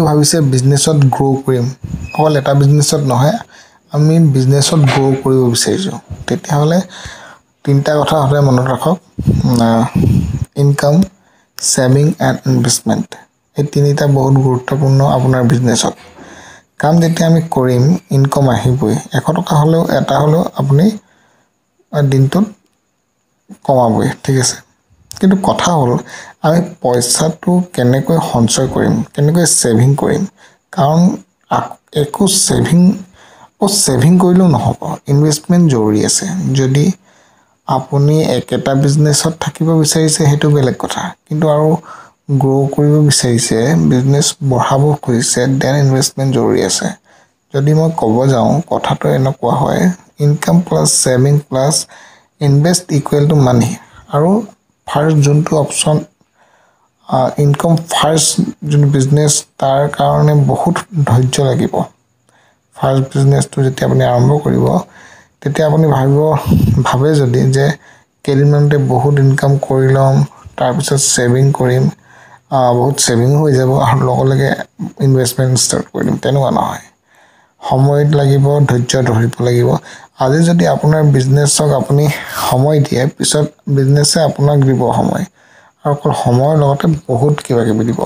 ভাবিছে বিজনেছত গ্ৰো কৰিম অকল এটা বিজনেছত নহয় আমি বিজনেছত গ্ৰো কৰিব বিচাৰিছো তেতিয়াহলে তিনটা কথা হলে মনত ৰাখক ইনকাম সেভিং এন্ড ইনভেষ্টমেন্ট এই তিনিটা বহুত গুৰুত্বপূৰ্ণ আপোনাৰ বিজনেছত কাম যেতিয়া আমি কৰিম ইনকাম আহিবই 100 টকা হলেও এটা হলেও আপুনি দিনটোত কমাবই ঠিক আছে কিন্তু কথা হল আমি পইচাটো কেনেকৈ সঞ্চয় কৰিম কেনেকৈ সেভিং কৰিম কাৰণ একো সেভিং কৰিলেও নহব ইনভেষ্টমেন্ট জৰুৰী আছে যদি আপুনি একেটা বিজনেছত থাকিব বিচাৰিছে হেতু বেলেগ কথা কিন্তু আৰু গ্ৰো কৰিব বিচাৰিছে বিজনেস বঢ়াব খুজিছে দেন ইনভেষ্টমেন্ট জৰুৰী আছে যদি মই ক'ব যাওঁ কথাটো এনেকুৱা হয় income plus saving plus invest equal to money আৰু ফাৰ্স্ট যোনটো option income first one business তাৰ কাৰণে বহুত ধৈৰ্য লাগিব ফাৰ্স্ট বিজনেসটো যেতিয়া আপুনি আৰম্ভ কৰিব তেতিয়া আপুনি ভাবে যদি যে কেলিমানতে বহুত ইনকাম কৰি লম তাৰ পিছত সেভিং কৰিম বহুত সেভিং হৈ যাব আৰু লগলৈকে ইনভেষ্টমেন্ট ষ্টাৰ্ট কৰিম তেনেকুৱা নহয় সময়ত লাগিব ধৈৰ্য ধৰিব লাগিব আজি যদি আপোনাৰ বিজনেছক আপুনি সময় দিয়ে পিছত বিজনেছে আপোনাক দিব সময় আৰু সময়ৰ লগতে বহুত কিবা কিবি দিব